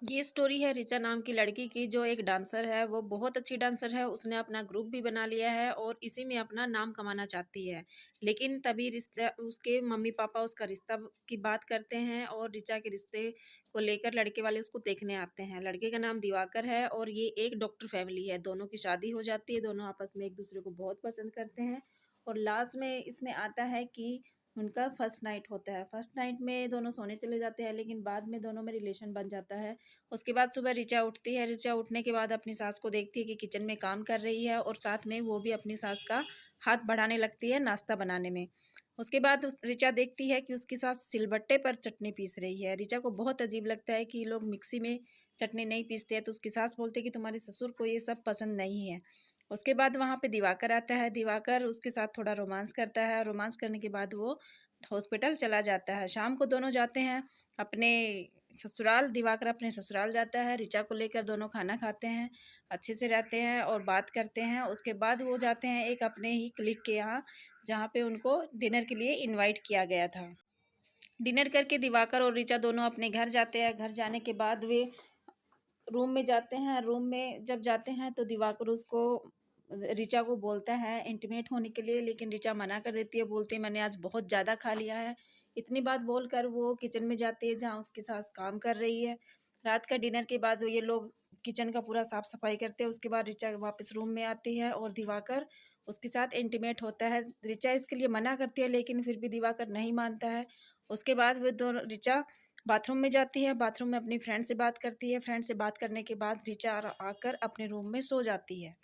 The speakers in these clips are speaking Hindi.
ये स्टोरी है ऋचा नाम की लड़की की, जो एक डांसर है। वो बहुत अच्छी डांसर है। उसने अपना ग्रुप भी बना लिया है और इसी में अपना नाम कमाना चाहती है। लेकिन तभी रिश्ता उसके मम्मी-पापा उसका रिश्ता की बात करते हैं और ऋचा के रिश्ते को लेकर लड़के वाले उसको देखने आते हैं। लड़के का नाम दिवाकर है और ये एक डॉक्टर फैमिली है। दोनों की शादी हो जाती है, दोनों आपस में एक-दूसरे को बहुत पसंद करते हैं और लास्ट में इसमें आता है कि उनका फर्स्ट नाइट होता है। फर्स्ट नाइट में दोनों सोने चले जाते हैं, लेकिन बाद में दोनों में रिलेशन बन जाता है। उसके बाद सुबह ऋचा उठती है। ऋचा उठने के बाद अपनी सास को देखती है कि किचन में काम कर रही है और साथ में वो भी अपनी सास का हाथ बढ़ाने लगती है नाश्ता बनाने में। उसके बाद ऋचा देखती है कि उसकी सास सिलबट्टे पर चटनी पीस रही है। ऋचा को बहुत अजीब लगता है कि लोग मिक्सी में चटनी नहीं पीसते हैं, तो उसकी सास बोलती है कि तुम्हारे ससुर को ये सब पसंद नहीं है। उसके बाद वहाँ पे दिवाकर आता है। दिवाकर उसके साथ थोड़ा रोमांस करता है। रोमांस करने के बाद वो हॉस्पिटल चला जाता है। शाम को दोनों जाते हैं अपने ससुराल। दिवाकर अपने ससुराल जाता है। ऋचा को लेकर दोनों खाना खाते हैं, अच्छे से रहते हैं और बात करते हैं। उसके बाद वो जाते हैं एक अपने ही क्लिक के यहाँ, जहाँ पे उनको डिनर के लिए इनवाइट किया गया था। डिनर करके दिवाकर और ऋचा दोनों अपने घर जाते हैं। घर जाने के बाद वे रूम में जाते हैं। रूम में जब जाते हैं तो दिवाकर उसको ऋचा को बोलता है इंटीमेट होने के लिए, लेकिन ऋचा मना कर देती है। बोलती है मैंने आज बहुत ज़्यादा खा लिया है। इतनी बात बोलकर वो किचन में जाती है, जहाँ उसकी सास काम कर रही है। रात का डिनर के बाद ये लोग किचन का पूरा साफ सफाई करते हैं। उसके बाद ऋचा वापस रूम में आती है और दिवाकर उसके साथ इंटीमेट होता है। ऋचा इसके लिए मना करती है, लेकिन फिर भी दिवाकर नहीं मानता है। उसके बाद वे दोनों ऋचा बाथरूम में जाती है। बाथरूम में अपनी फ्रेंड से बात करती है। फ्रेंड से बात करने के बाद ऋचा आकर अपने रूम में सो जाती है।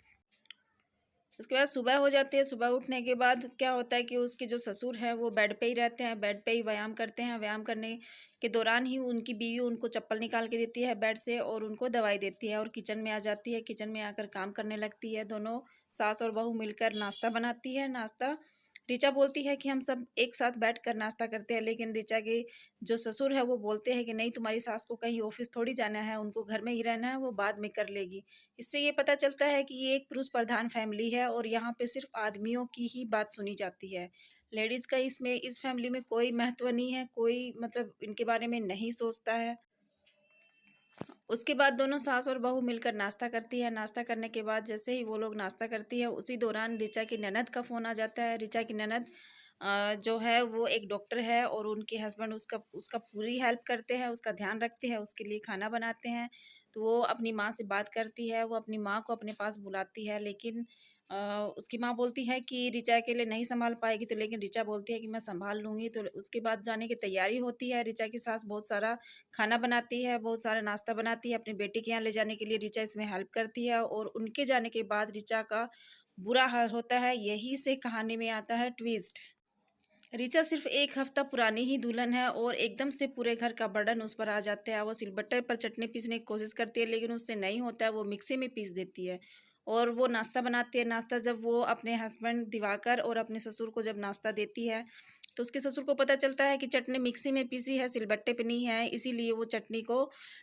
उसके बाद सुबह हो जाती है। सुबह उठने के बाद क्या होता है कि उसके जो ससुर हैं वो बेड पे ही रहते हैं, बेड पे ही व्यायाम करते हैं। व्यायाम करने के दौरान ही उनकी बीवी उनको चप्पल निकाल के देती है बेड से और उनको दवाई देती है और किचन में आ जाती है। किचन में आकर काम करने लगती है। दोनों सास और बहू मिलकर नाश्ता बनाती है। नाश्ता ऋचा बोलती है कि हम सब एक साथ बैठकर नाश्ता करते हैं, लेकिन ऋचा के जो ससुर है वो बोलते हैं कि नहीं, तुम्हारी सास को कहीं ऑफिस थोड़ी जाना है, उनको घर में ही रहना है, वो बाद में कर लेगी। इससे ये पता चलता है कि ये एक पुरुष प्रधान फैमिली है और यहाँ पे सिर्फ आदमियों की ही बात सुनी जाती है। लेडीज़ का इसमें इस फैमिली में कोई महत्व नहीं है, कोई मतलब इनके बारे में नहीं सोचता है। उसके बाद दोनों सास और बहू मिलकर नाश्ता करती है। नाश्ता करने के बाद जैसे ही वो लोग नाश्ता करती है, उसी दौरान ऋचा की ननद का फ़ोन आ जाता है। ऋचा की ननद जो है वो एक डॉक्टर है और उनके हस्बैंड उसका उसका पूरी हेल्प करते हैं, उसका ध्यान रखते हैं, उसके लिए खाना बनाते हैं। तो वो अपनी माँ से बात करती है, वो अपनी माँ को अपने पास बुलाती है, लेकिन अ, उसकी माँ बोलती है कि ऋचा अकेले नहीं सँभाल पाएगी, तो लेकिन ऋचा बोलती है कि मैं सँभाल लूँगी। तो उसके बाद जाने की तैयारी होती है। ऋचा की सास बहुत सारा खाना बनाती है, बहुत सारा नाश्ता बनाती है, अपनी बेटी के यहाँ ले जाने के लिए ऋचा इसमें हेल्प करती है और उनके जाने के बाद ऋचा का बुरा हाल होता है। यहीं से कहानी में आता है ट्विस्ट। ऋचा सिर्फ़ 1 हफ़्ता पुरानी ही दुल्हन है और एकदम से पूरे घर का बर्डन उस पर आ जाता है। वो सिलबट्टे पर चटनी पीसने की कोशिश करती है, लेकिन उससे नहीं होता है, वो मिक्सी में पीस देती है और वो नाश्ता बनाती है। नाश्ता जब वो अपने हस्बैंड दिवाकर और अपने ससुर को जब नाश्ता देती है, तो उसके ससुर को पता चलता है कि चटनी मिक्सी में पीसी है, सिलबट्टे पे नहीं है, इसीलिए वो चटनी को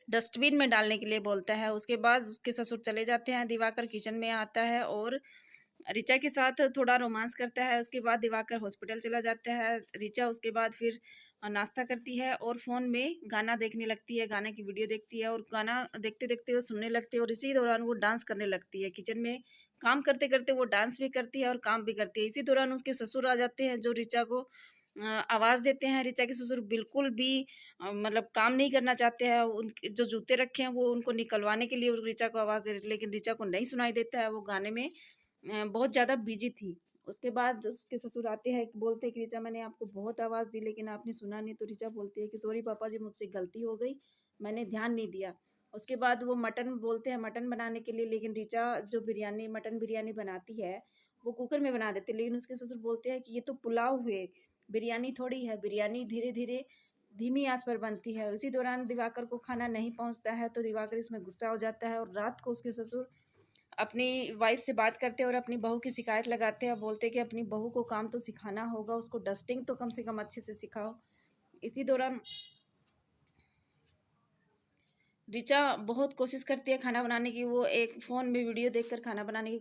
डस्टबिन में डालने के लिए बोलता है। उसके बाद उसके ससुर चले जाते हैं, दिवाकर किचन में आता है और ऋचा के साथ थोड़ा रोमांस करता है। उसके बाद दिवाकर हॉस्पिटल चला जाता है। ऋचा उसके बाद फिर नाश्ता करती है और फ़ोन में गाना देखने लगती है, गाने की वीडियो देखती है और गाना देखते-देखते वो सुनने लगती है और इसी दौरान वो डांस करने लगती है। किचन में काम करते-करते वो डांस भी करती है और काम भी करती है। इसी दौरान उसके ससुर आ जाते हैं, जो ऋचा को आवाज़ देते हैं। ऋचा के ससुर बिल्कुल भी मतलब काम नहीं करना चाहते हैं। उनके जो जूते रखे हैं वो उनको निकलवाने के लिए ऋचा को आवाज़ दे रहे थे, लेकिन ऋचा को नहीं सुनाई देता है, वो गाने में बहुत ज़्यादा बिज़ी थी। उसके बाद उसके ससुर आते हैं, बोलते हैं कि ऋचा मैंने आपको बहुत आवाज़ दी, लेकिन आपने सुना नहीं। तो ऋचा बोलती है कि सॉरी पापा जी, मुझसे गलती हो गई, मैंने ध्यान नहीं दिया। उसके बाद वो मटन बोलते हैं मटन बनाने के लिए, लेकिन ऋचा जो बिरयानी मटन बिरयानी बनाती है, वो कुकर में बना देती है। लेकिन उसके ससुर बोलते हैं कि ये तो पुलाव है, बिरयानी थोड़ी है, बिरयानी धीरे-धीरे धीमी आँच पर बनती है। उसी दौरान दिवाकर को खाना नहीं पहुँचता है, तो दिवाकर इसमें गुस्सा हो जाता है और रात को उसके ससुर अपनी वाइफ़ से बात करते हैं और अपनी बहू की शिकायत लगाते हैं। बोलते हैं कि अपनी बहू को काम तो सिखाना होगा, उसको डस्टिंग तो कम से कम अच्छे से सिखाओ। इसी दौरान ऋचा बहुत कोशिश करती है खाना बनाने की। वो एक फ़ोन में वीडियो देखकर खाना बनाने की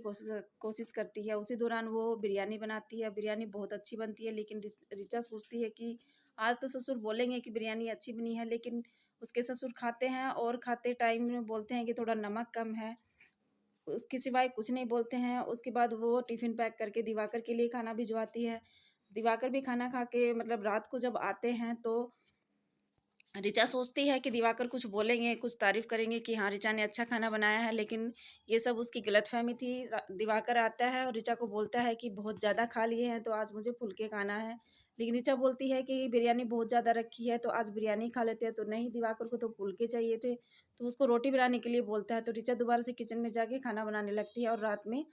कोशिश करती है। उसी दौरान वो बिरयानी बनाती है। बिरयानी बहुत अच्छी बनती है, लेकिन ऋचा सोचती है कि आज तो ससुर बोलेंगे कि बिरयानी अच्छी बनी है, लेकिन उसके ससुर खाते हैं और खाते टाइम में बोलते हैं कि थोड़ा नमक कम है। उसके सिवाय कुछ नहीं बोलते हैं। उसके बाद वो टिफ़िन पैक करके दिवाकर के लिए खाना भिजवाती है। दिवाकर भी खाना खा के मतलब रात को जब आते हैं तो ऋचा सोचती है कि दिवाकर कुछ बोलेंगे, कुछ तारीफ़ करेंगे कि हाँ, ऋचा ने अच्छा खाना बनाया है, लेकिन ये सब उसकी गलतफ़हमी थी। दिवाकर आता है और ऋचा को बोलता है कि बहुत ज़्यादा खा लिए हैं, तो आज मुझे फुलके खाना है। लेकिन ऋचा बोलती है कि बिरयानी बहुत ज़्यादा रखी है, तो आज बिरयानी खा लेते हैं। तो नहीं, दिवाकर को तो फुलके चाहिए थे, तो उसको रोटी बनाने के लिए बोलता है। तो ऋचा दोबारा से किचन में जाके खाना बनाने लगती है और रात में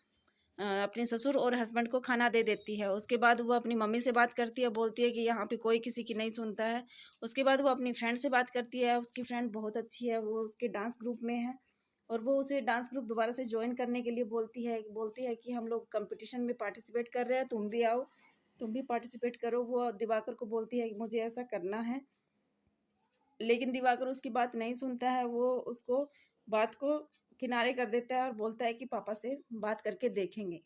अपने ससुर और हस्बैंड को खाना दे देती है। उसके बाद वो अपनी मम्मी से बात करती है, बोलती है कि यहाँ पे कोई किसी की नहीं सुनता है। उसके बाद वो अपनी फ्रेंड से बात करती है, उसकी फ्रेंड बहुत अच्छी है, वो उसके डांस ग्रुप में है और वो उसे डांस ग्रुप दोबारा से जॉइन करने के लिए बोलती है कि हम लोग कंपटीशन में पार्टिसिपेट कर रहे हैं, तुम भी आओ, तुम भी पार्टिसिपेट करो। वो दिवाकर को बोलती है कि मुझे ऐसा करना है, लेकिन दिवाकर उसकी बात नहीं सुनता है। वो उसको बात को किनारे कर देता है और बोलता है कि पापा से बात करके देखेंगे।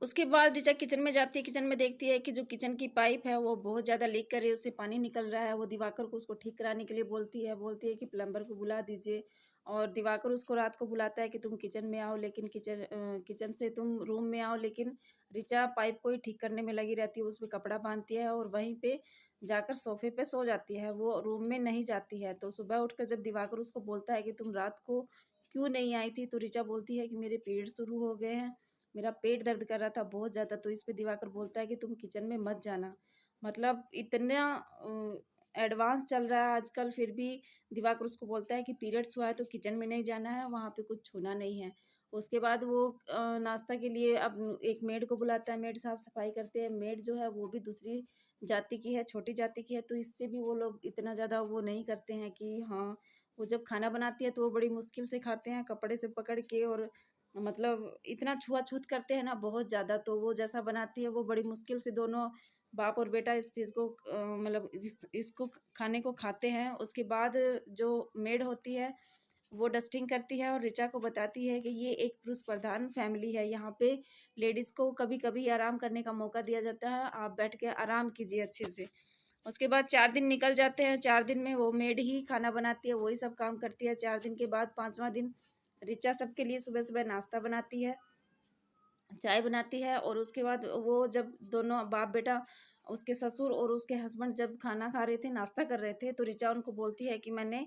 उसके बाद ऋचा किचन में जाती है, किचन में देखती है कि जो किचन की पाइप है वो बहुत ज़्यादा लीक कर रही है, उससे पानी निकल रहा है। वो दिवाकर को उसको ठीक कराने के लिए बोलती है कि प्लम्बर को बुला दीजिए। और दिवाकर उसको रात को बुलाता है कि तुम किचन में आओ, लेकिन किचन से तुम रूम में आओ। लेकिन ऋचा पाइप को ही ठीक करने में लगी रहती है, उसमें कपड़ा बांधती है और वहीं पे जाकर सोफे पे सो जाती है, वो रूम में नहीं जाती है। तो सुबह उठकर जब दिवाकर उसको बोलता है कि तुम रात को क्यों नहीं आई थी, तो ऋचा बोलती है कि मेरे पीरियड शुरू हो गए हैं, मेरा पेट दर्द कर रहा था बहुत ज़्यादा। तो इस पे दिवाकर बोलता है कि तुम किचन में मत जाना। मतलब इतना एडवांस चल रहा है आजकल, फिर भी दिवाकर उसको बोलता है कि पीरियड्स हुआ है तो किचन में नहीं जाना है, वहाँ पे कुछ छूना नहीं है। उसके बाद वो नाश्ता के लिए अब एक मेड को बुलाता है, मेड साफ सफाई करते हैं। मेड जो है वो भी दूसरी जाति की है, छोटी जाति की है, तो इससे भी वो लोग इतना ज़्यादा वो नहीं करते हैं कि हाँ, वो जब खाना बनाती है तो वो बड़ी मुश्किल से खाते हैं, कपड़े से पकड़ के। और मतलब इतना छुआ-छूत करते हैं ना बहुत ज़्यादा, तो वो जैसा बनाती है वो बड़ी मुश्किल से दोनों बाप और बेटा इस चीज़ को मतलब इसको खाने को खाते हैं। उसके बाद जो मेड होती है वो डस्टिंग करती है और ऋचा को बताती है कि ये एक पुरुष प्रधान फैमिली है, यहाँ पे लेडीज़ को कभी-कभी आराम करने का मौका दिया जाता है, आप बैठ के आराम कीजिए अच्छे से। उसके बाद 4 दिन निकल जाते हैं, 4 दिन में वो मेड ही खाना बनाती है, वही सब काम करती है। 4 दिन के बाद 5वाँ दिन ऋचा सबके लिए सुबह-सुबह नाश्ता बनाती है, चाय बनाती है। और उसके बाद वो जब दोनों बाप-बेटा, उसके ससुर और उसके हस्बैंड जब खाना खा रहे थे, नाश्ता कर रहे थे, तो ऋचा उनको बोलती है कि मैंने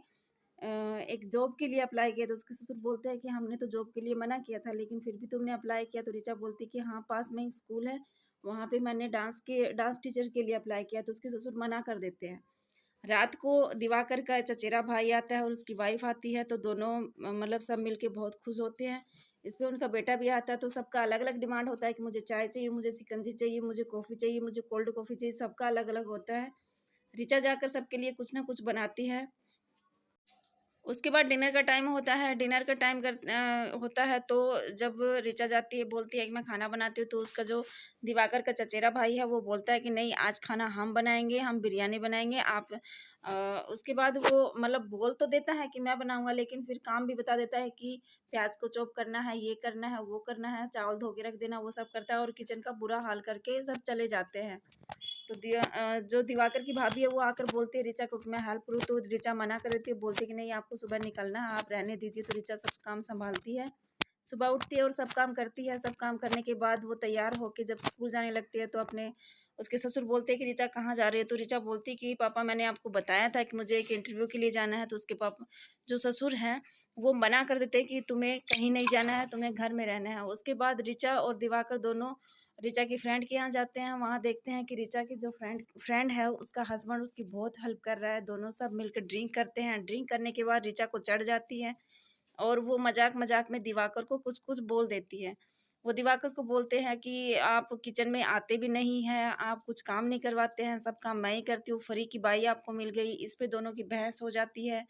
एक जॉब के लिए अप्लाई किया। तो उसके ससुर बोलते हैं कि हमने तो जॉब के लिए मना किया था, लेकिन फिर भी तुमने अप्लाई किया। तो ऋचा बोलती है कि हाँ, पास में ही स्कूल है, वहाँ पे मैंने डांस टीचर के लिए अप्लाई किया। तो उसके ससुर मना कर देते हैं। रात को दिवाकर का चचेरा भाई आता है और उसकी वाइफ आती है, तो दोनों मतलब सब मिलके बहुत खुश होते हैं। इस पे उनका बेटा भी आता है, तो सबका अलग-अलग डिमांड होता है कि मुझे चाय चाहिए, मुझे शिकंजी चाहिए, मुझे कॉफ़ी चाहिए, मुझे कोल्ड कॉफ़ी चाहिए, सबका अलग-अलग होता है। ऋचा जाकर सबके लिए कुछ ना कुछ बनाती है। उसके बाद डिनर का टाइम होता है, डिनर का टाइम होता है, तो जब ऋचा जाती है, बोलती है कि मैं खाना बनाती हूँ, तो उसका जो दिवाकर का चचेरा भाई है वो बोलता है कि नहीं, आज खाना हम बनाएंगे, हम बिरयानी बनाएंगे, आप उसके बाद वो मतलब बोल तो देता है कि मैं बनाऊंगा, लेकिन फिर काम भी बता देता है कि प्याज को चॉप करना है, ये करना है, वो करना है, चावल धो के रख देना, वो सब करता है और किचन का बुरा हाल करके सब चले जाते हैं। तो जो दिवाकर की भाभी है वो आकर बोलती है ऋचा को कि मैं हेल्प करूँ, तो ऋचा मना कर देती है, बोलती है कि नहीं, आपको सुबह निकलना है, आप रहने दीजिए। तो ऋचा सब काम संभालती है, सुबह उठती है और सब काम करती है। सब काम करने के बाद वो तैयार होके जब स्कूल जाने लगती है, तो अपने उसके ससुर बोलते हैं कि ऋचा कहाँ जा रही है। तो ऋचा बोलती है कि पापा, मैंने आपको बताया था कि मुझे एक इंटरव्यू के लिए जाना है। तो उसके पापा, जो ससुर हैं, वो मना कर देते हैं कि तुम्हें कहीं नहीं जाना है, तुम्हें घर में रहना है। उसके बाद ऋचा और दिवाकर दोनों ऋचा की फ्रेंड के यहाँ जाते हैं। वहाँ देखते हैं कि ऋचा की जो फ्रेंड फ्रेंड है, उसका हस्बैंड उसकी बहुत हेल्प कर रहा है। दोनों सब मिलकर ड्रिंक करते हैं। ड्रिंक करने के बाद ऋचा को चढ़ जाती है और वो मजाक मजाक में दिवाकर को कुछ कुछ बोल देती है। वो दिवाकर को बोलते हैं कि आप किचन में आते भी नहीं हैं, आप कुछ काम नहीं करवाते हैं, सब काम मैं ही करती हूँ, फ्री की बाई आपको मिल गई। इस पे दोनों की बहस हो जाती है।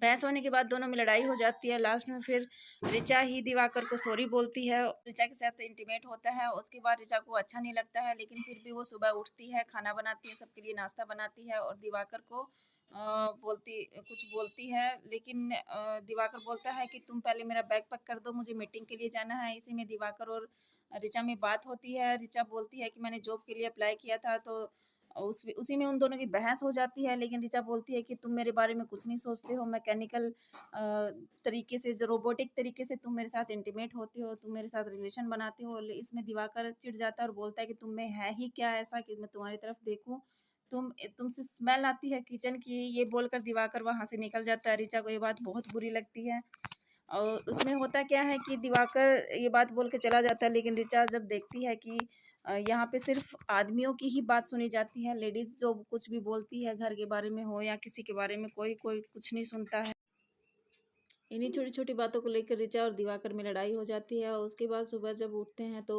बहस होने के बाद दोनों में लड़ाई हो जाती है। लास्ट में फिर ऋचा ही दिवाकर को सॉरी बोलती है, ऋचा के साथ इंटीमेट होता है। उसके बाद ऋचा को अच्छा नहीं लगता है, लेकिन फिर भी वो सुबह उठती है, खाना बनाती है, सबके लिए नाश्ता बनाती है और दिवाकर को कुछ बोलती है। लेकिन दिवाकर बोलता है कि तुम पहले मेरा बैग पैक कर दो, मुझे मीटिंग के लिए जाना है। इसी में दिवाकर और ऋचा में बात होती है। ऋचा बोलती है कि मैंने जॉब के लिए अप्लाई किया था, तो और उसी में उन दोनों की बहस हो जाती है, लेकिन ऋचा बोलती है कि तुम मेरे बारे में कुछ नहीं सोचते हो, मैकेनिकल तरीके से, जो रोबोटिक तरीके से तुम मेरे साथ इंटीमेट होते हो, तुम मेरे साथ रिलेशन बनाते हो। इसमें दिवाकर चिढ़ जाता है और बोलता है कि तुम में है ही क्या ऐसा कि मैं तुम्हारी तरफ देखूं, तुमसे स्मेल आती है किचन की। ये बोलकर दिवाकर वहां से निकल जाता है। ऋचा को ये बात बहुत बुरी लगती है। और उसमें होता क्या है कि दिवाकर ये बात बोल के चला जाता है, लेकिन ऋचा जब देखती है कि यहाँ पे सिर्फ आदमियों की ही बात सुनी जाती है, लेडीज जो कुछ भी बोलती है घर के बारे में हो या किसी के बारे में, कोई कोई कुछ नहीं सुनता है। इन्हीं छोटी छोटी बातों को लेकर ऋचा और दिवाकर में लड़ाई हो जाती है। और उसके बाद सुबह जब उठते हैं तो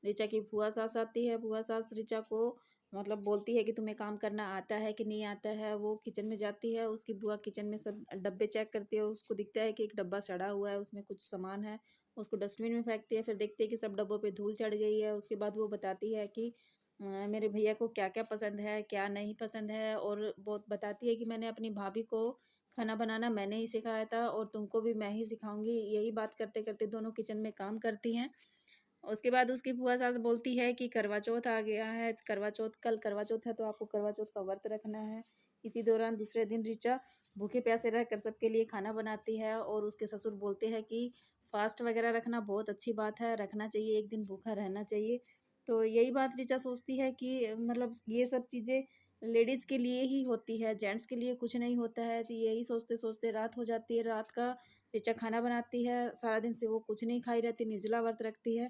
ऋचा की बुआ सास आती है। बुआ सास ऋचा को मतलब बोलती है कि तुम्हें काम करना आता है कि नहीं आता है। वो किचन में जाती है, उसकी बुआ किचन में सब डब्बे चेक करती है। उसको दिखता है कि एक डब्बा सड़ा हुआ है, उसमें कुछ सामान है। उसको डस्टबिन में फेंकती है। फिर देखती है कि सब डब्बों पे धूल चढ़ गई है। उसके बाद वो बताती है कि मेरे भैया को क्या क्या पसंद है, क्या नहीं पसंद है। और बहुत बताती है कि मैंने अपनी भाभी को खाना बनाना मैंने ही सिखाया था और तुमको भी मैं ही सिखाऊंगी। यही बात करते करते दोनों किचन में काम करती हैं। उसके बाद उसकी बुआ सास बोलती है कि करवा चौथ आ गया है, करवा चौथ, कल करवा चौथ है तो आपको करवा चौथ का व्रत रखना है। इसी दौरान दूसरे दिन ऋचा भूखे प्यासे रहकर सबके लिए खाना बनाती है। और उसके ससुर बोलते हैं कि फास्ट वगैरह रखना बहुत अच्छी बात है, रखना चाहिए, एक दिन भूखा रहना चाहिए। तो यही बात ऋचा सोचती है कि मतलब ये सब चीज़ें लेडीज़ के लिए ही होती है, जेंट्स के लिए कुछ नहीं होता है। तो यही सोचते सोचते रात हो जाती है। रात का ऋचा खाना बनाती है। सारा दिन से वो कुछ नहीं खाई रहती, निर्जला व्रत रखती है।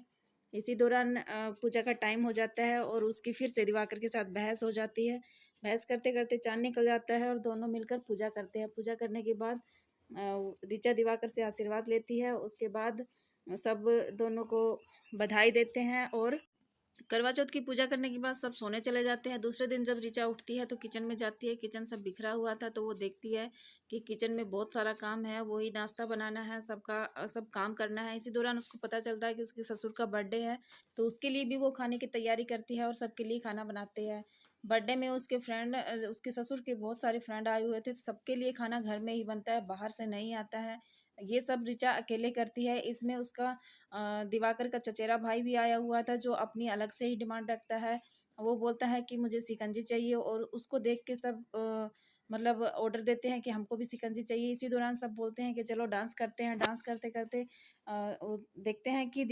इसी दौरान पूजा का टाइम हो जाता है और उसकी फिर से दिवाकर के साथ बहस हो जाती है। बहस करते करते चाँद निकल जाता है और दोनों मिलकर पूजा करते हैं। पूजा करने के बाद ऋचा दिवाकर से आशीर्वाद लेती है। उसके बाद सब दोनों को बधाई देते हैं। और करवा चौथ की पूजा करने के बाद सब सोने चले जाते हैं। दूसरे दिन जब ऋचा उठती है तो किचन में जाती है। किचन सब बिखरा हुआ था तो वो देखती है कि किचन में बहुत सारा काम है, वही नाश्ता बनाना है, सबका सब काम करना है। इसी दौरान उसको पता चलता है कि उसके ससुर का बर्थडे है, तो उसके लिए भी वो खाने की तैयारी करती है और सबके लिए खाना बनाते हैं। बर्थडे में उसके फ्रेंड, उसके ससुर के बहुत सारे फ्रेंड आए हुए थे, तो सबके लिए खाना घर में ही बनता है, बाहर से नहीं आता है। ये सब ऋचा अकेले करती है। इसमें उसका दिवाकर का चचेरा भाई भी आया हुआ था जो अपनी अलग से ही डिमांड रखता है। वो बोलता है कि मुझे शिकंजी चाहिए और उसको देख के सब मतलब ऑर्डर देते हैं कि हमको भी शिकंजी चाहिए। इसी दौरान सब बोलते हैं कि चलो डांस करते हैं। डांस करते करते देखते हैं कि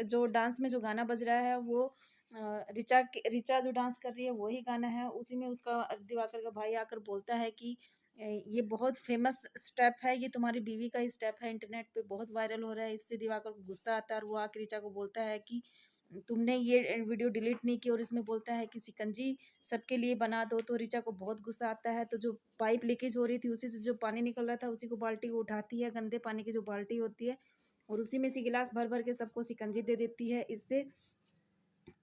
जो डांस में जो गाना बज रहा है वो ऋचा जो डांस कर रही है वही गाना है। उसी में उसका दिवाकर का भाई आकर बोलता है कि ये बहुत फेमस स्टेप है, ये तुम्हारी बीवी का ही स्टेप है, इंटरनेट पे बहुत वायरल हो रहा है। इससे दिवाकर को गुस्सा आता है और वो आके ऋचा को बोलता है कि तुमने ये वीडियो डिलीट नहीं की। और इसमें बोलता है कि शिकंजी सबके लिए बना दो। तो ऋचा को बहुत गुस्सा आता है। तो जो पाइप लीकेज हो रही थी उसी से जो पानी निकल रहा था उसी को बाल्टी को उठाती है, गंदे पानी की जो बाल्टी होती है, और उसी में से गिलास भर भर के सबको शिकंजी दे देती है। इससे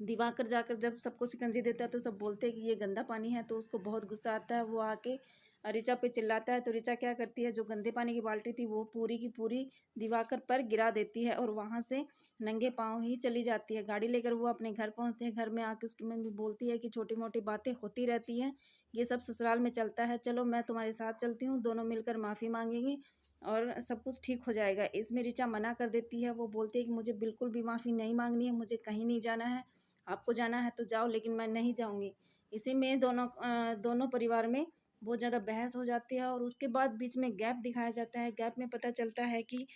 दिवाकर जाकर जब सबको शिकंजी देता है तो सब बोलते हैं कि ये गंदा पानी है। तो उसको बहुत गुस्सा आता है, वो आके ऋचा पे चिल्लाता है। तो ऋचा क्या करती है, जो गंदे पानी की बाल्टी थी वो पूरी की पूरी दिवाकर पर गिरा देती है और वहां से नंगे पाँव ही चली जाती है। गाड़ी लेकर वो अपने घर पहुंचते हैं। घर में आके उसकी मम्मी बोलती है कि छोटी मोटी बातें होती रहती हैं, ये सब ससुराल में चलता है, चलो मैं तुम्हारे साथ चलती हूँ, दोनों मिलकर माफ़ी मांगेंगी और सब कुछ ठीक हो जाएगा। इसमें ऋचा मना कर देती है। वो बोलती है कि मुझे बिल्कुल भी माफ़ी नहीं मांगनी है, मुझे कहीं नहीं जाना है, आपको जाना है तो जाओ लेकिन मैं नहीं जाऊंगी। इसी में दोनों परिवार में बहुत ज़्यादा बहस हो जाती है। और उसके बाद बीच में गैप दिखाया जाता है। गैप में पता चलता है कि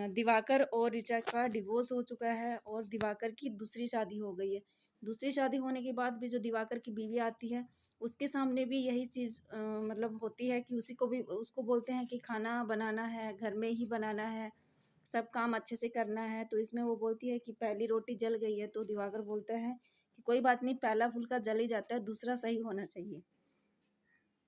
दिवाकर और ऋचा का डिवोर्स हो चुका है और दिवाकर की दूसरी शादी हो गई है। दूसरी शादी होने के बाद भी जो दिवाकर की बीवी आती है उसके सामने भी यही चीज़ मतलब होती है कि उसी को भी उसको बोलते हैं कि खाना बनाना है, घर में ही बनाना है, सब काम अच्छे से करना है। तो इसमें वो बोलती है कि पहली रोटी जल गई है। तो दिवाकर बोलता है कि कोई बात नहीं, पहला फुल्का जल ही जाता है, दूसरा सही होना चाहिए।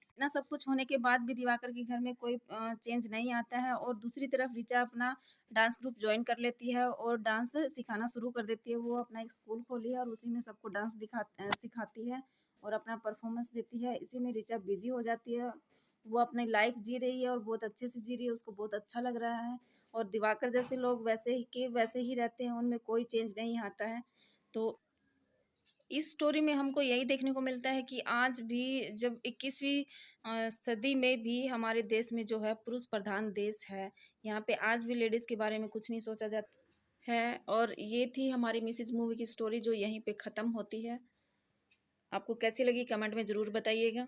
इतना सब कुछ होने के बाद भी दिवाकर के घर में कोई चेंज नहीं आता है। और दूसरी तरफ ऋचा अपना डांस ग्रुप ज्वाइन कर लेती है और डांस सिखाना शुरू कर देती है। वो अपना एक स्कूल खोली है और उसी में सबको डांस सिखाती है और अपना परफॉर्मेंस देती है। इसी में ऋचा बिजी हो जाती है। वो अपनी लाइफ जी रही है और बहुत अच्छे से जी रही है, उसको बहुत अच्छा लग रहा है। और दिवाकर जैसे लोग वैसे ही के वैसे ही रहते हैं, उनमें कोई चेंज नहीं आता है। तो इस स्टोरी में हमको यही देखने को मिलता है कि आज भी जब 21वीं सदी में भी हमारे देश में जो है पुरुष प्रधान देश है, यहाँ पे आज भी लेडीज़ के बारे में कुछ नहीं सोचा जाता है। और ये थी हमारी मिसेज मूवी की स्टोरी जो यहीं पे ख़त्म होती है। आपको कैसी लगी कमेंट में ज़रूर बताइएगा।